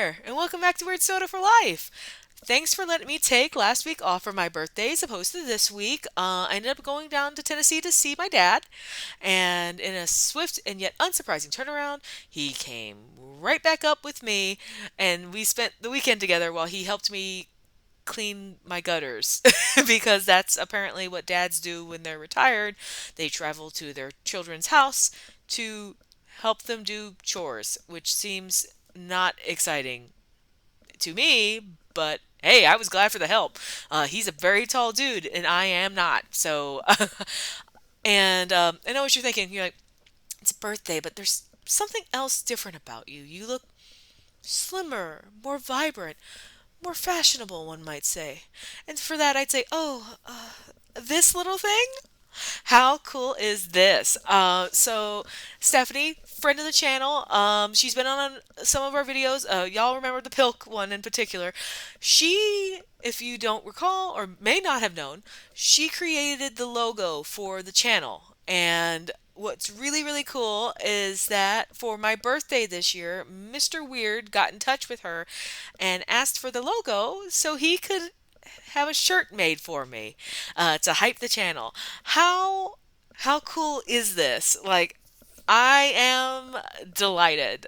there, and welcome back to Weird Soda for Life. Thanks for letting me take last week off for my birthday as opposed to this week. I ended up going down to Tennessee to see my dad, and in a swift and yet unsurprising turnaround, he came right back up with me, and we spent the weekend together while he helped me clean my gutters because that's apparently what dads do when they're retired. They travel to their children's house to help them do chores, which seems not exciting to me, but hey, I was glad for the help. He's a very tall dude, and I am not. So, and I know what you're thinking. You're like, it's a birthday, but there's something else different about you. You look slimmer, more vibrant, more fashionable, one might say. And for that, I'd say, oh, this little thing? How cool is this? So Stephanie, friend of the channel, she's been on some of our videos. Y'all remember the Pilk one in particular. She, if you don't recall or may not have known, she created the logo for the channel. And what's really, really cool is that for my birthday this year, Mr. Weird got in touch with her and asked for the logo so he could have a shirt made for me to hype the channel. How cool is this? Like, I am delighted.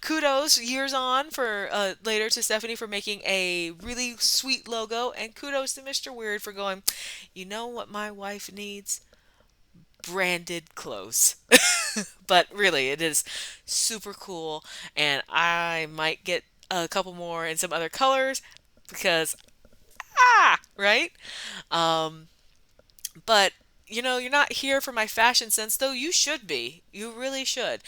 Kudos years on for later to Stephanie for making a really sweet logo, and kudos to Mr. Weird for going, you know what my wife needs? Branded clothes. But really, it is super cool, and I might get a couple more in some other colors because right? Um, but you're not here for my fashion sense, though you should be. You really should.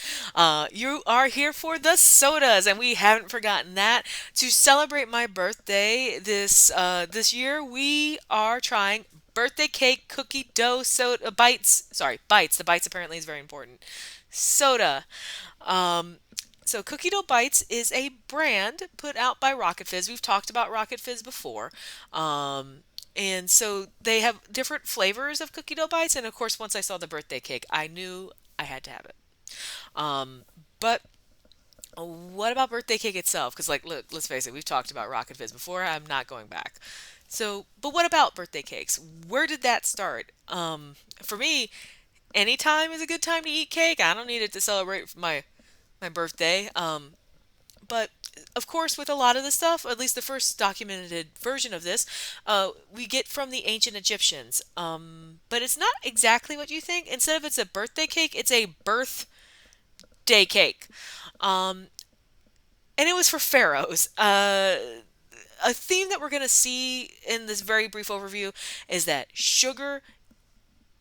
You are here for the sodas, and we haven't forgotten that. To celebrate my birthday this year, we are trying birthday cake cookie dough soda bites. Sorry, bites. The bites apparently is very important. Soda. Um, so Cookie Dough Bites is a brand put out by Rocket Fizz. We've talked about Rocket Fizz before. And so they have different flavors of cookie dough bites. And of course, once I saw the birthday cake, I knew I had to have it. Um, but what about birthday cake itself? Because, like, look, let's face it, we've talked about Rocket Fizz before. I'm not going back. So, but what about birthday cakes? Where did that start? For me, any time is a good time to eat cake. I don't need it to celebrate my birthday. But of course, with a lot of the stuff, at least the first documented version of this, we get from the ancient Egyptians. But it's not exactly what you think. Instead of it's a birthday cake, it's a birthday cake. Um, and it was for pharaohs. A theme that we're going to see in this very brief overview is that sugar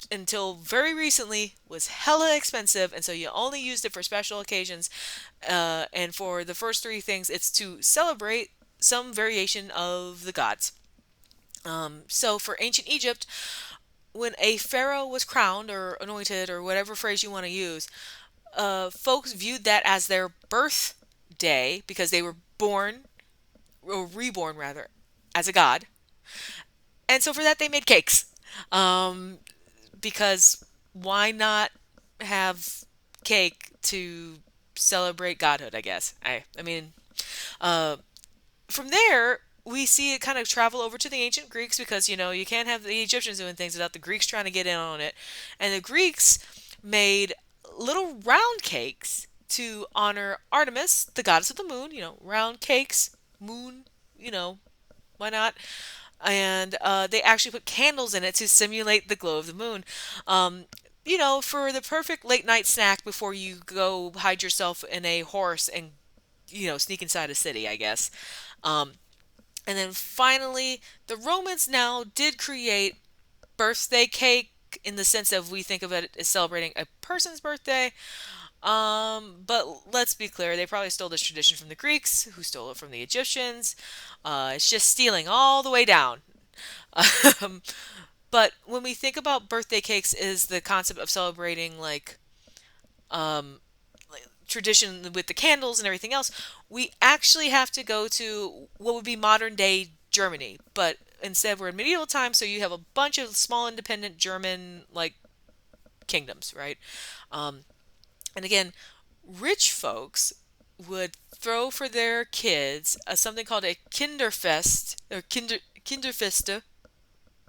until very recently was hella expensive, and so you only used it for special occasions. And for the first three things, it's to celebrate some variation of the gods. So for ancient Egypt, when a pharaoh was crowned or anointed or whatever phrase you want to use, folks viewed that as their birthday because they were born or reborn rather as a god, and so for that they made cakes. Um, because why not have cake to celebrate godhood, I guess. I mean, uh, from there, we see it kind of travel over to the ancient Greeks because, you can't have the Egyptians doing things without the Greeks trying to get in on it. And the Greeks made little round cakes to honor Artemis, the goddess of the moon, round cakes, moon, you know, why not? And they actually put candles in it to simulate the glow of the moon. Um, for the perfect late night snack before you go hide yourself in a horse and sneak inside a city, I guess. Um, and then finally, the Romans now did create birthday cake in the sense of we think of it as celebrating a person's birthday. But let's be clear, they probably stole this tradition from the Greeks, who stole it from the Egyptians. It's just stealing all the way down. Um, but when we think about birthday cakes, is the concept of celebrating um, like tradition with the candles and everything else. We actually have to go to what would be modern day Germany, but instead we're in medieval times, so you have a bunch of small independent German kingdoms, right? Um, and again, rich folks would throw for their kids something called a Kinderfest or Kinderfeste.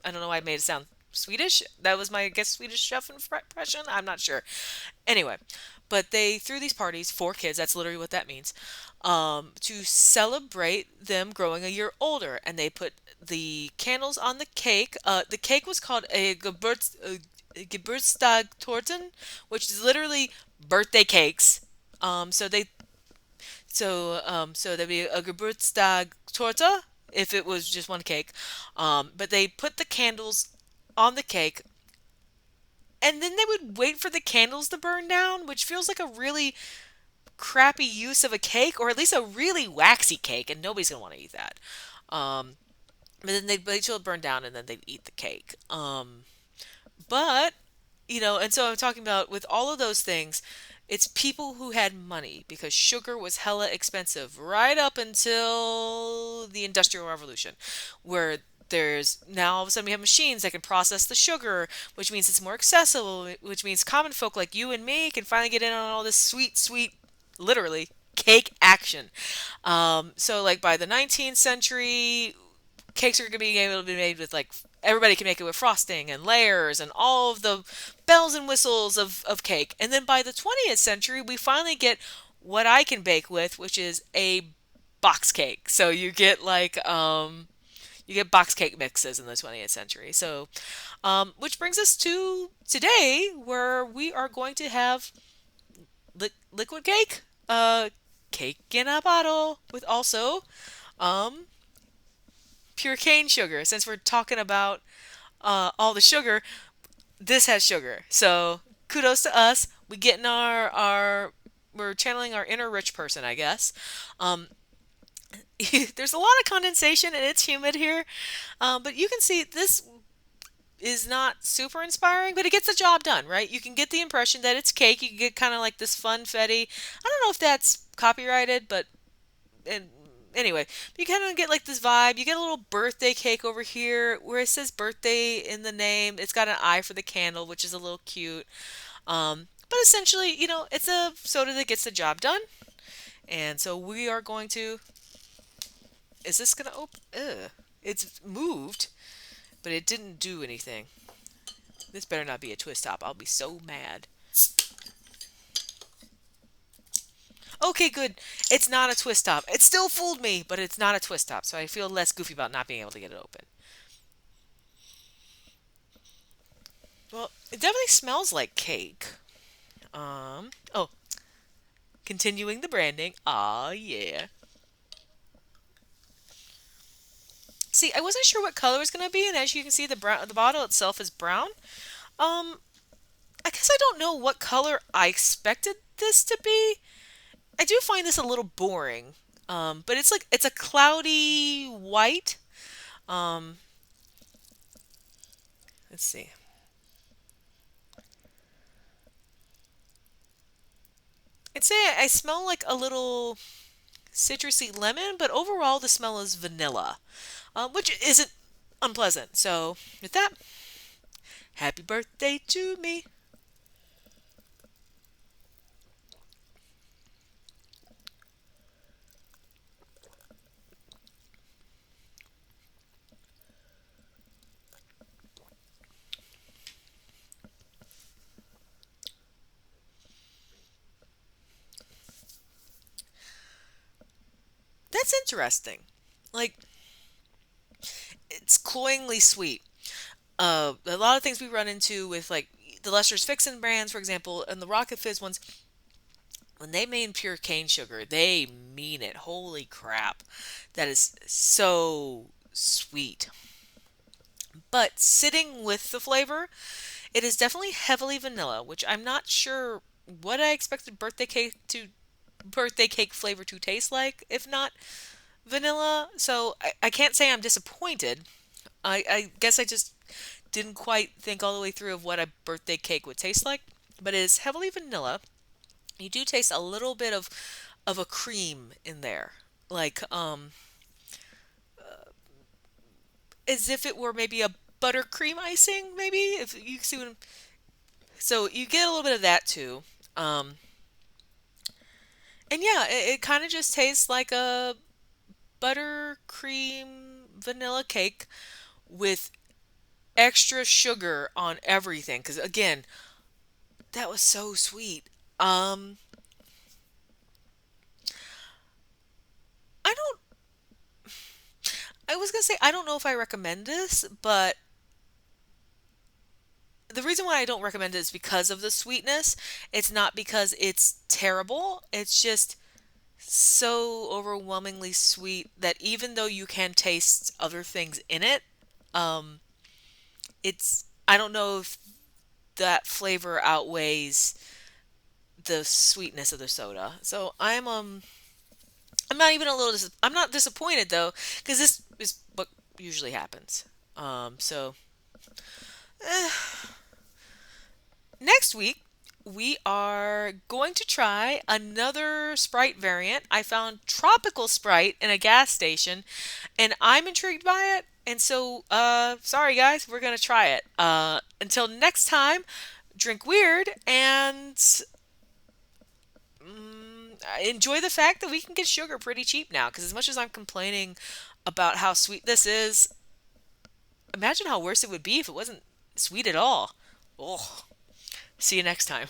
I don't know why I made it sound Swedish. That was my, I guess, Swedish chef impression. I'm not sure. Anyway, but they threw these parties for kids. That's literally what that means. To celebrate them growing a year older, and they put the candles on the cake. The cake was called a Geburtstag which is literally birthday cakes. So there'd be a Geburtstag if it was just one cake. But they put the candles on the cake, and then they would wait for the candles to burn down, which feels like a really crappy use of a cake, or at least a really waxy cake, and nobody's gonna want to eat that. Um, but then they'd wait till it burned down, and then they'd eat the cake. But and so I'm talking about with all of those things, it's people who had money because sugar was hella expensive right up until the Industrial Revolution, where there's now all of a sudden we have machines that can process the sugar, which means it's more accessible, which means common folk like you and me can finally get in on all this sweet, sweet, literally cake action. So like by the 19th century, cakes are going to be able to be made with like everybody can make it with frosting and layers and all of the bells and whistles of cake. And then by the 20th century, we finally get what I can bake with, which is a box cake. So you get box cake mixes in the 20th century. So which brings us to today, where we are going to have liquid cake, cake in a bottle with also um, pure cane sugar. Since we're talking about all the sugar, this has sugar. So kudos to us. We getting we're channeling our inner rich person, I guess. Um, there's a lot of condensation and it's humid here, but you can see this is not super inspiring, but it gets the job done, right? You can get the impression that it's cake. You can get kind of like this funfetti. I don't know if that's copyrighted, but and anyway, you kind of get like this vibe. You get a little birthday cake over here where it says birthday in the name. It's got an eye for the candle, which is a little cute. But essentially, it's a soda that gets the job done. And so we are going to. Is this gonna open? Ugh. It's moved, but it didn't do anything. This better not be a twist top. I'll be so mad. Okay, good. It's not a twist top. It still fooled me, but it's not a twist top, so I feel less goofy about not being able to get it open. Well, it definitely smells like cake. Oh, continuing the branding. Ah, yeah. See, I wasn't sure what color it was gonna be, and as you can see, the bottle itself is brown. Um, I guess I don't know what color I expected this to be. I do find this a little boring. But it's a cloudy white. Um, let's see. I'd say I smell like a little citrusy lemon, but overall the smell is vanilla, which isn't unpleasant. So with that, happy birthday to me. That's interesting. Like it's cloyingly sweet. A lot of things we run into with like the Lester's Fixin' brands, for example, and the Rocket Fizz ones, when they mean pure cane sugar, they mean it. Holy crap. That is so sweet. But sitting with the flavor, it is definitely heavily vanilla, which I'm not sure what I expected birthday cake flavor to taste like, if not vanilla. So I can't say I'm disappointed. I guess I just didn't quite think all the way through of what a birthday cake would taste like. But it is heavily vanilla. You do taste a little bit of a cream in there. Like as if it were maybe a buttercream icing, maybe if you see what so you get a little bit of that too. Um And yeah, it kind of just tastes like a buttercream vanilla cake with extra sugar on everything. Because again, that was so sweet. Um, I don't. I was gonna say I don't know if I recommend this, but the reason why I don't recommend it is because of the sweetness. It's not because it's terrible. It's just so overwhelmingly sweet that even though you can taste other things in it, um, it's I don't know if that flavor outweighs the sweetness of the soda. So I'm not even a little I'm not disappointed though because this is what usually happens. So next week we are going to try another Sprite variant. I found tropical Sprite in a gas station and I'm intrigued by it. And so sorry guys, we're going to try it. Until next time, drink weird and enjoy the fact that we can get sugar pretty cheap now. Because as much as I'm complaining about how sweet this is, imagine how worse it would be if it wasn't sweet at all. Oh, see you next time.